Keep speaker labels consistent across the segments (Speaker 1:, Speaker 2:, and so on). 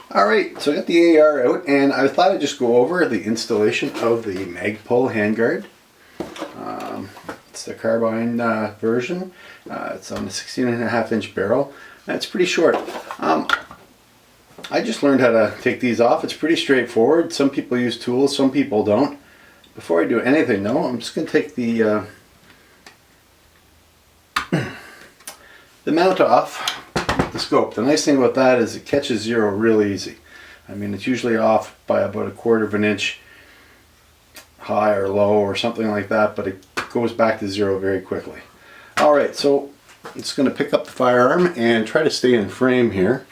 Speaker 1: Alright, so I got the AR out, and I thought I'd just go over the installation of the Magpul handguard. It's the carbine version. It's on a 16.5-inch barrel, and it's pretty short. I just learned how to take these off. It's pretty straightforward. Some people use tools, some people don't. Before I do anything though, I'm just going to take the mount off the scope. The nice thing about that is it catches zero real easy. I mean, it's usually off by about 1/4 of an inch high or low or something like that, but it goes back to zero very quickly. Alright, so I'm just going to pick up the firearm and try to stay in frame here.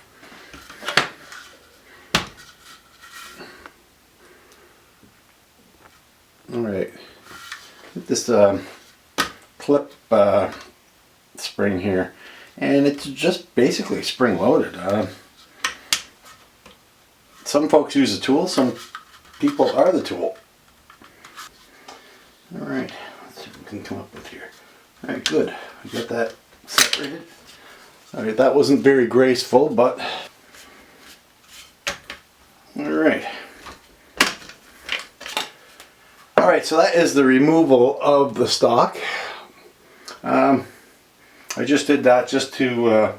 Speaker 1: Alright, this clip spring here, and it's just basically spring loaded. Some folks use a tool, some people are the tool. Alright, let's see what we can come up with here. Alright, good. We got that separated. Alright, that wasn't very graceful, but alright. Alright, so that is the removal of the stock. I just did that just to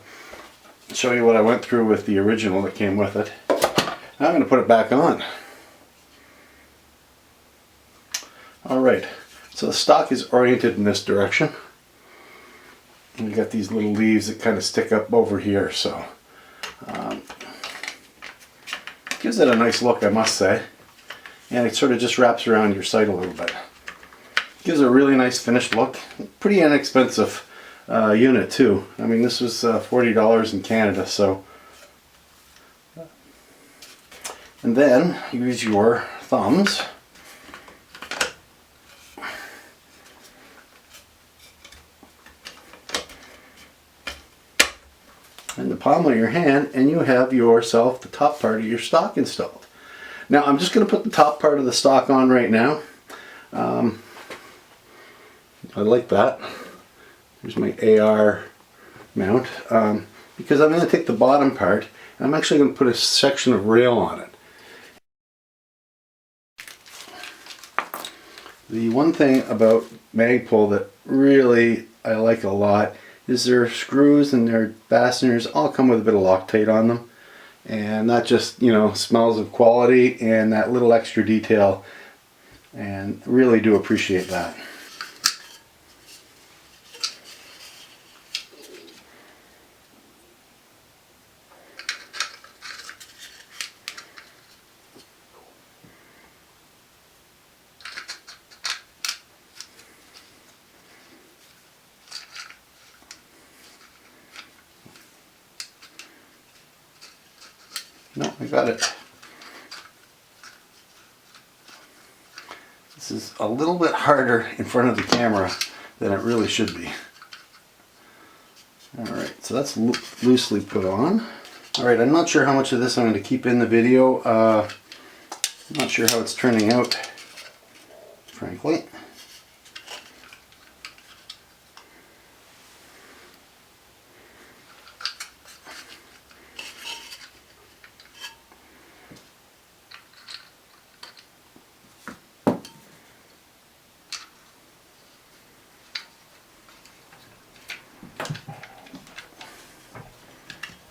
Speaker 1: show you what I went through with the original that came with it. Now I'm going to put it back on. Alright, so the stock is oriented in this direction. And you got these little leaves that kind of stick up over here, so gives it a nice look, I must say. And it sort of just wraps around your sight a little bit. Gives a really nice finished look. Pretty inexpensive unit too. I mean, this was $40 in Canada, so. And then use your thumbs and the palm of your hand, and you have yourself the top part of your stock installed. Now I'm just going to put the top part of the stock on right now. I like that. Here's my AR mount, because I'm going to take the bottom part and I'm actually going to put a section of rail on it. The one thing about Magpul that really I like a lot is their screws and their fasteners all come with a bit of Loctite on them. And that just, you know, smells of quality and that little extra detail, and really do appreciate that. No, I got it. This is a little bit harder in front of the camera than it really should be. Alright, so that's loosely put on. Alright, I'm not sure how much of this I'm going to keep in the video. I'm not sure how it's turning out, frankly.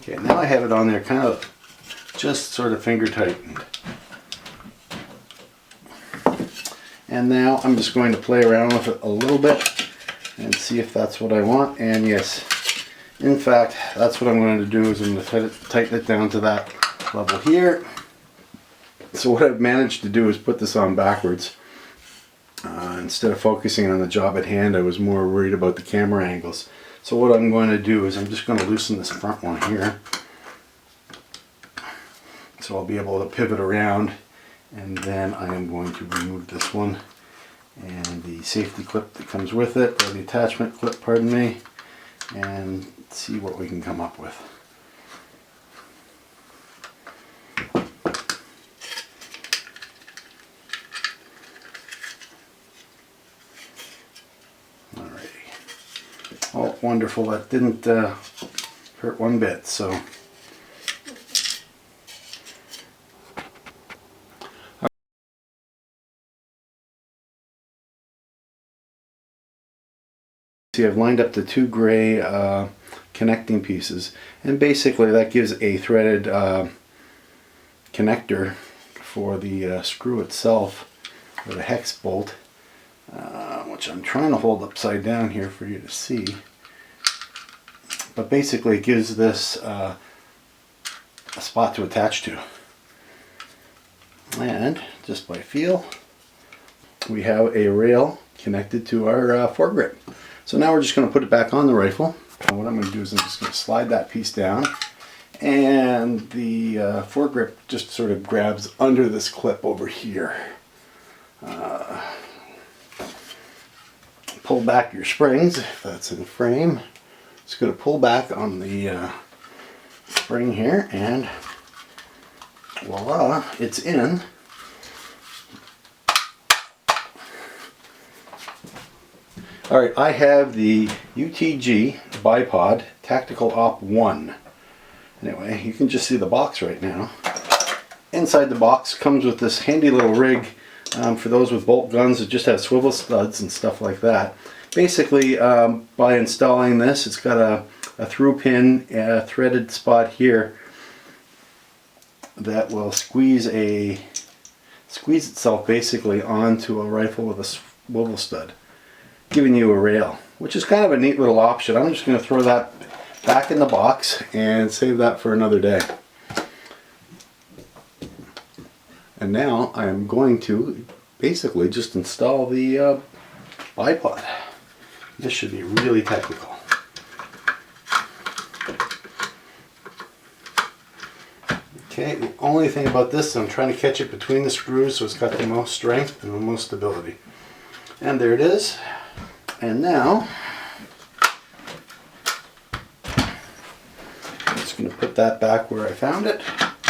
Speaker 1: Okay, now I have it on there kind of just sort of finger tightened. And now I'm just going to play around with it a little bit and see if that's what I want. And yes, in fact, that's what I'm going to do, is I'm going to tighten it down to that level here. So what I've managed to do is put this on backwards. Instead of focusing on the job at hand, I was more worried about the camera angles. So what I'm going to do is I'm just going to loosen this front one here. So I'll be able to pivot around, and then I am going to remove this one and the safety clip that comes with it, or the attachment clip, pardon me, and see what we can come up with. Oh, wonderful. That didn't hurt one bit. So See, I've lined up the two gray connecting pieces, and basically that gives a threaded connector for the screw itself, or the hex bolt, which I'm trying to hold upside down here for you to see. But basically it gives this a spot to attach to. And just by feel, we have a rail connected to our foregrip. So now we're just going to put it back on the rifle. And what I'm going to do is I'm just going to slide that piece down, and the foregrip just sort of grabs under this clip over here. Pull back your springs if that's in frame. Just going to pull back on the spring here, and voila, it's in. Alright, I have the UTG Bipod Tactical Op 1. Anyway, you can just see the box right now. Inside the box comes with this handy little rig for those with bolt guns that just have swivel studs and stuff like that. Basically, by installing this, it's got a through pin, threaded spot here that will squeeze itself basically onto a rifle with a swivel stud, giving you a rail, which is kind of a neat little option. I'm just going to throw that back in the box and save that for another day. And now I am going to basically just install the bipod. This should be really technical. Okay, the only thing about this is I'm trying to catch it between the screws so it's got the most strength and the most stability. And there it is. And now I'm just going to put that back where I found it.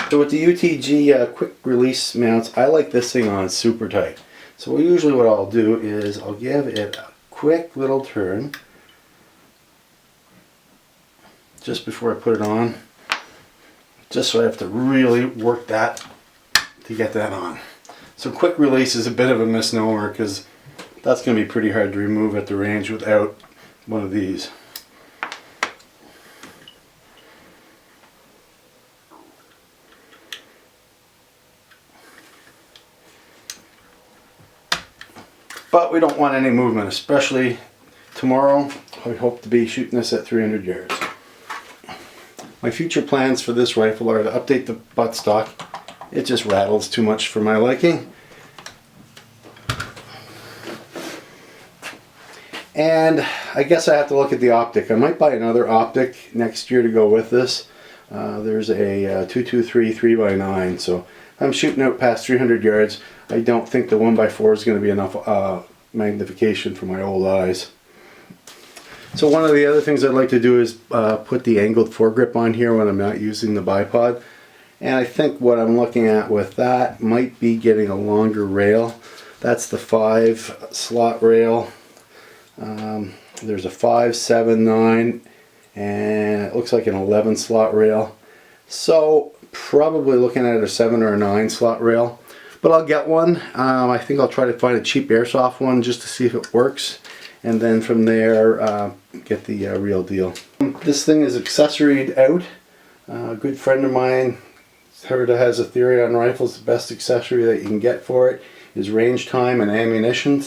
Speaker 1: So with the UTG quick release mounts, I like this thing on super tight. So usually what I'll do is I'll give it a quick little turn just before I put it on, just so I have to really work that to get that on. So quick release is a bit of a misnomer because that's going to be pretty hard to remove at the range without one of these. But we don't want any movement, especially tomorrow. I hope to be shooting this at 300 yards. My future plans for this rifle are to update the buttstock. It just rattles too much for my liking. And I guess I have to look at the optic. I might buy another optic next year to go with this. There's a 223 3x9, so I'm shooting out past 300 yards. I don't think the 1x4 is going to be enough magnification for my old eyes. So one of the other things I'd like to do is put the angled foregrip on here when I'm not using the bipod. And I think what I'm looking at with that might be getting a longer rail. That's the 5 slot rail. There's a 5, 7, 9, and it looks like an 11 slot rail. So probably looking at a 7 or a 9 slot rail. But I'll get one. I think I'll try to find a cheap airsoft one just to see if it works. And then from there, get the real deal. This thing is accessoried out. A good friend of mine has a theory on rifles. The best accessory that you can get for it is range time and ammunition.